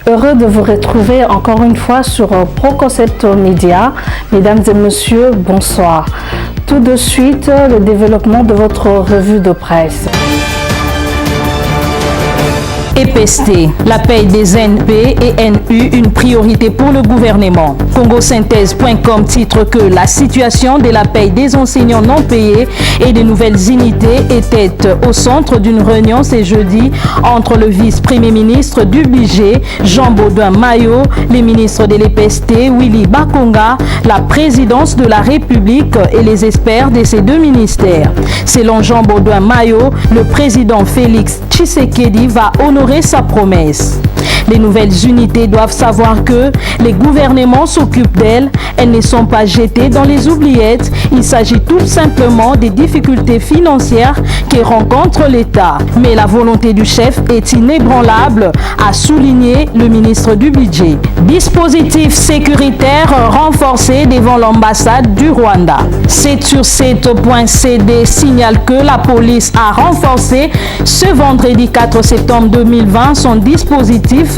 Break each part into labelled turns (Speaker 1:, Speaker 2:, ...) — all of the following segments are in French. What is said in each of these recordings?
Speaker 1: Heureux de vous retrouver encore une fois sur ProConcept Media. Mesdames et messieurs, bonsoir. Tout de suite, le développement de votre revue de presse.
Speaker 2: EPST, la paye des NP et NU, une priorité pour le gouvernement. Congosynthèse.com titre que la situation de la paye des enseignants non payés et des nouvelles unités était au centre d'une réunion ce jeudi entre le vice-premier ministre du budget, Jean Baudouin Mayo, les ministres de l'EPST, Willy Bakonga, la présidence de la République et les experts de ces deux ministères. Selon Jean Baudouin Mayo, le président Félix Tshisekedi va honorer sa promesse. Les nouvelles unités doivent savoir que les gouvernements s'occupent d'elles, elles ne sont pas jetées dans les oubliettes. Il s'agit tout simplement des difficultés financières que rencontre l'État. Mais la volonté du chef est inébranlable, a souligné le ministre du Budget. Dispositif sécuritaire renforcé devant l'ambassade du Rwanda. 7sur7.cd signale que la police a renforcé ce vendredi 4 septembre 2020 son dispositif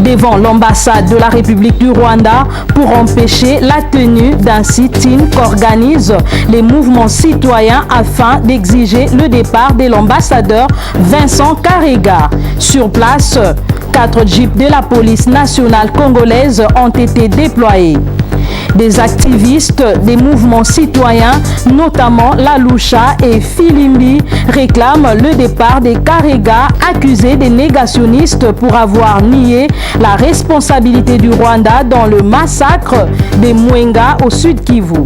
Speaker 2: devant l'ambassade de la République du Rwanda pour empêcher la tenue d'un sit-in qu'organisent les mouvements citoyens afin d'exiger le départ de l'ambassadeur Vincent Karega. Sur place, 4 jeeps de la police nationale congolaise ont été déployés. Des activistes des mouvements citoyens, notamment La Loucha et Filimbi, réclament le départ des Karega, accusés des négationnistes pour avoir nié la responsabilité du Rwanda dans le massacre des Mwenga au sud Kivu.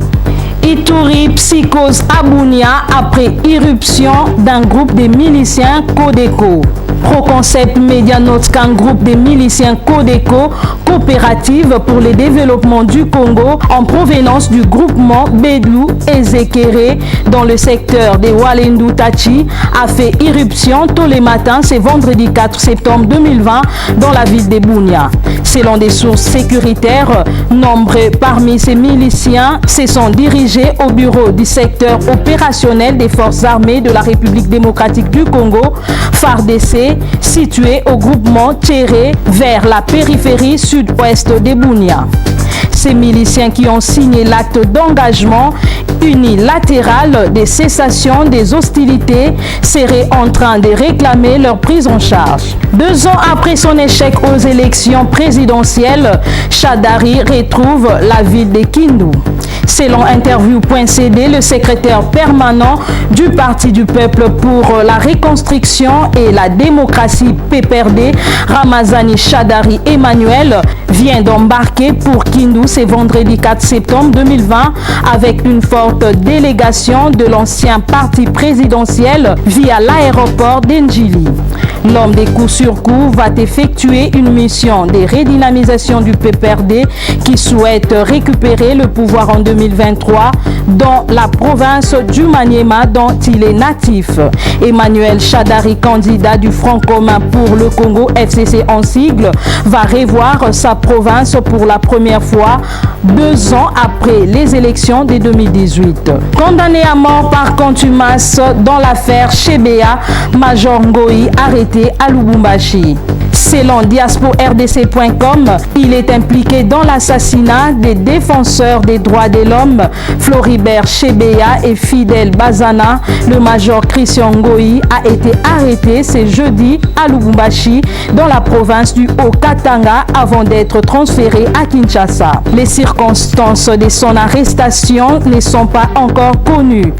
Speaker 2: Ituri, psychose à Bunia après irruption d'un groupe de miliciens Codeco. ProConcept Media note qu'un groupe de miliciens Codeco, coopérative pour le développement du Congo, en provenance du groupement Bedlou Ezekere dans le secteur de Walendu Tachi, a fait irruption tous les matins ce vendredi 4 septembre 2020 dans la ville de Bunia. Selon des sources sécuritaires, nombreux parmi ces miliciens se sont dirigés au bureau du secteur opérationnel des forces armées de la République démocratique du Congo, FARDC, situé au groupement Tchéré vers la périphérie sud-ouest de Bunia. Ces miliciens qui ont signé l'acte d'engagement unilatéral de cessation des hostilités seraient en train de réclamer leur prise en charge. 2 ans après son échec aux élections présidentielles, Shadari retrouve la ville de Kindu. Selon interview.cd, le secrétaire permanent du Parti du Peuple pour la Reconstruction et la Démocratie PPRD, Ramazani Shadari Emmanuel, vient d'embarquer pour Kindu ce vendredi 4 septembre 2020 avec une forte délégation de l'ancien parti présidentiel via l'aéroport d'Njili. L'homme des coups sur coups va effectuer une mission de redynamisation du PPRD qui souhaite récupérer le pouvoir en 2023 dans la province du Maniema dont il est natif. Emmanuel Shadari, candidat du Front commun pour le Congo FCC en sigle, va revoir sa province pour la première fois 2 ans après les élections de 2018. Condamné à mort par contumace dans l'affaire Chebea, Major Ngoï arrêté à Lubumbashi. Selon diaspora-rdc.com, il est impliqué dans l'assassinat des défenseurs des droits de l'homme Floribert Chebea et Fidel Bazana. Le major Christian Ngoï a été arrêté ce jeudi à Lubumbashi dans la province du Haut-Katanga avant d'être transféré à Kinshasa. Les circonstances de son arrestation ne sont pas encore connues.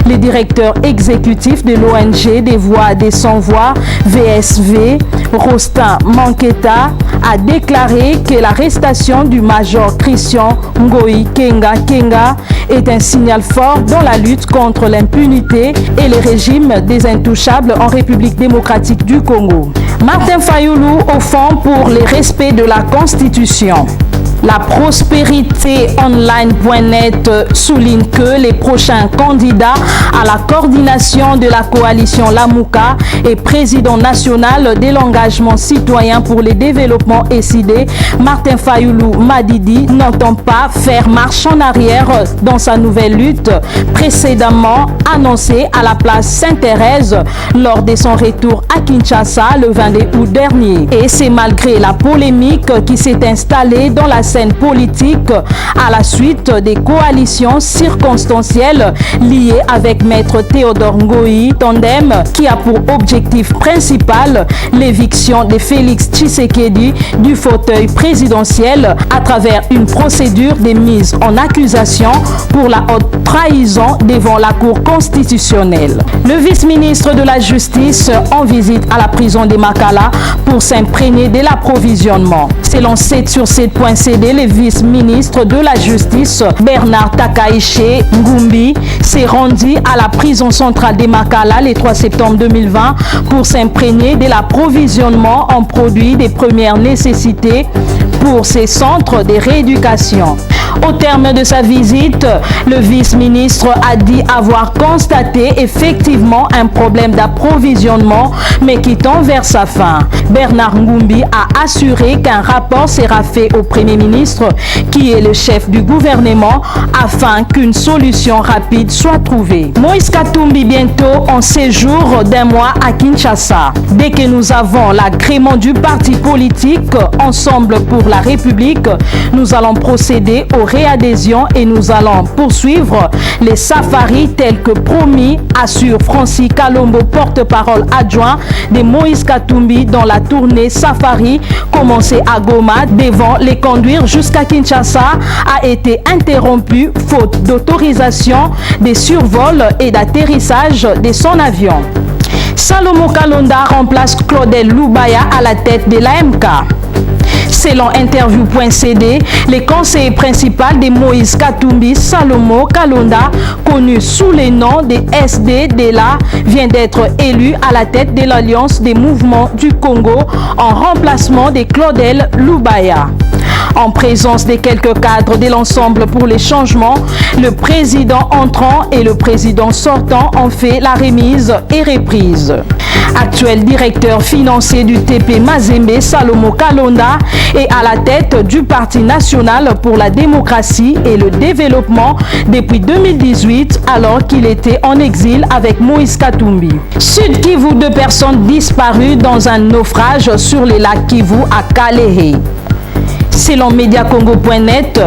Speaker 2: Le directeur exécutif de l'ONG des Voix des Sans-Voix, VSV, Rostin Manketa, a déclaré que l'arrestation du major Christian Ngoï Kenga est un signal fort dans la lutte contre l'impunité et le régime des intouchables en République démocratique du Congo. Martin Fayoulou au fond pour le respect de la Constitution. La prospérité online.net souligne que les prochains candidats à la coordination de la coalition Lamouka et président national de l'engagement citoyen pour le développement SID, Martin Fayoulou Madidi, n'entend pas faire marche en arrière dans sa nouvelle lutte précédemment annoncée à la place Sainte-Thérèse lors de son retour à Kinshasa le 22 août dernier. Et c'est malgré la polémique qui s'est installée dans la scène politique à la suite des coalitions circonstancielles liées avec Maître Théodore Ngoï Tandem qui a pour objectif principal l'éviction de Félix Tshisekedi du fauteuil présidentiel à travers une procédure de mise en accusation pour la haute trahison devant la Cour constitutionnelle. Le vice-ministre de la Justice en visite à la prison de Makala pour s'imprégner de l'approvisionnement. Selon 7sur7.cd, le vice-ministre de la Justice, Bernard Takaiche Ngumbi, s'est rendu à la prison centrale de Makala le 3 septembre 2020 pour s'imprégner de l'approvisionnement en produits de première nécessité pour ces centres de rééducation. Au terme de sa visite, le vice-ministre a dit avoir constaté effectivement un problème d'approvisionnement, mais qui tend vers sa fin. Bernard Ngumbi a assuré qu'un rapport sera fait au Premier ministre, qui est le chef du gouvernement, afin qu'une solution rapide soit trouvée. Moïse Katumbi bientôt en séjour d'un mois à Kinshasa. Dès que nous avons l'agrément du parti politique Ensemble pour la République, nous allons procéder aux réadhésions et nous allons poursuivre les safaris tels que promis, assure Francis Kalombo, porte-parole adjoint de Moïse Katumbi dans la tournée safari commencée à Goma devant les conduire jusqu'à Kinshasa a été interrompue faute d'autorisation des survols et d'atterrissage de son avion. Salomo Kalonda remplace Claudel Loubaya à la tête de l'AMK. Selon interview.cd, le conseiller principal de Moïse Katumbi, Salomo Kalonda, connu sous le nom de SDDLA, vient d'être élu à la tête de l'Alliance des mouvements du Congo en remplacement de Claudel Loubaya. En présence de quelques cadres de l'Ensemble pour les changements, le président entrant et le président sortant ont fait la remise et reprise. Actuel directeur financier du TP Mazembe, Salomo Kalonda, est à la tête du Parti national pour la démocratie et le développement depuis 2018, alors qu'il était en exil avec Moïse Katumbi. Sud Kivu, 2 personnes disparues dans un naufrage sur les lacs Kivu à Kalehe. Selon Mediacongo.net,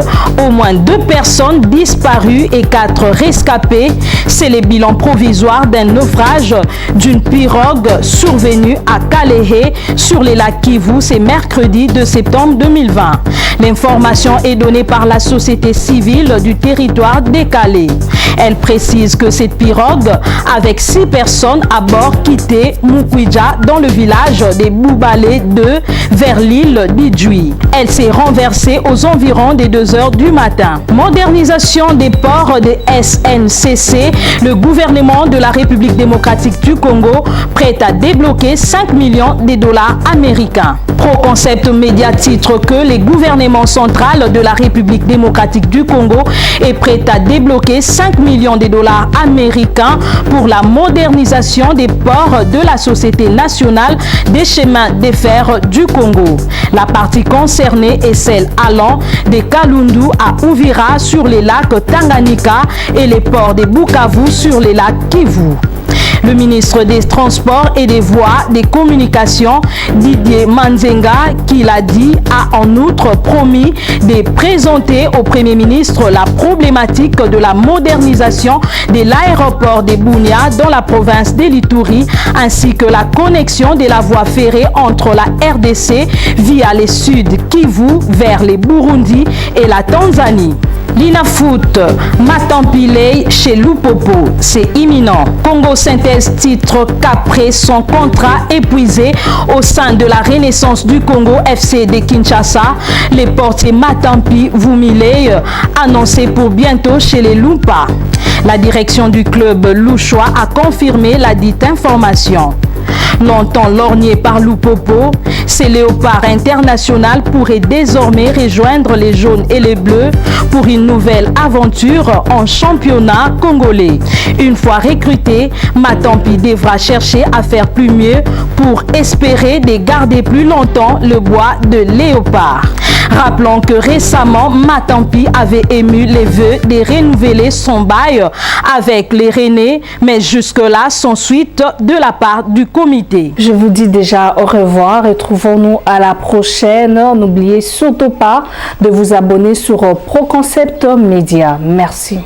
Speaker 2: au moins 2 personnes disparues et 4 rescapés. C'est le bilan provisoire d'un naufrage d'une pirogue survenue à Kalehe sur les lacs Kivu, c'est mercredi 2 septembre 2020. L'information est donnée par la société civile du territoire de Calais. Elle précise que cette pirogue, avec 6 personnes à bord, quittait Mukwija dans le village de Boubalé 2 vers l'île d'Idjoui. Elle s'est renversée aux environs des 2 heures du matin. Modernisation des ports de SNCC, le gouvernement de la République démocratique du Congo prêt à débloquer 5 millions de dollars américains. Pro-Concept Média titre que le gouvernement central de la République démocratique du Congo est prêt à débloquer 5 millions de dollars américains pour la modernisation des ports de la Société nationale des chemins de fer du Congo. La partie concernée est celle allant de Kalundu à Uvira sur les lacs Tanganyika et les ports de Bukavu sur les lacs Kivu. Le ministre des Transports et des Voies des Communications, Didier Manzenga, qui l'a dit, a en outre promis de présenter au Premier ministre la problématique de la modernisation de l'aéroport de Bunia dans la province de l'Ituri, ainsi que la connexion de la voie ferrée entre la RDC via le sud Kivu vers le Burundi et la Tanzanie. L'Inafoot, Matampilei chez Lupopo, c'est imminent. Congo Synthèse titre qu'après son contrat épuisé au sein de la Renaissance du Congo FC de Kinshasa, les portiers Matampi Vumilei annoncés pour bientôt chez les Lumpa. La direction du club louchois a confirmé la dite information. Longtemps lorgné par Loupopo, ces léopards international pourraient désormais rejoindre les jaunes et les bleus pour une nouvelle aventure en championnat congolais. Une fois recruté, Matampi devra chercher à faire plus mieux pour espérer de garder plus longtemps le bois de léopard. Rappelons que récemment, Matampi avait ému les vœux de renouveler son bail avec les Rennais, mais jusque-là, sans suite de la part du comité.
Speaker 1: Je vous dis déjà au revoir et trouvons-nous à la prochaine. N'oubliez surtout pas de vous abonner sur Proconcept Media. Merci.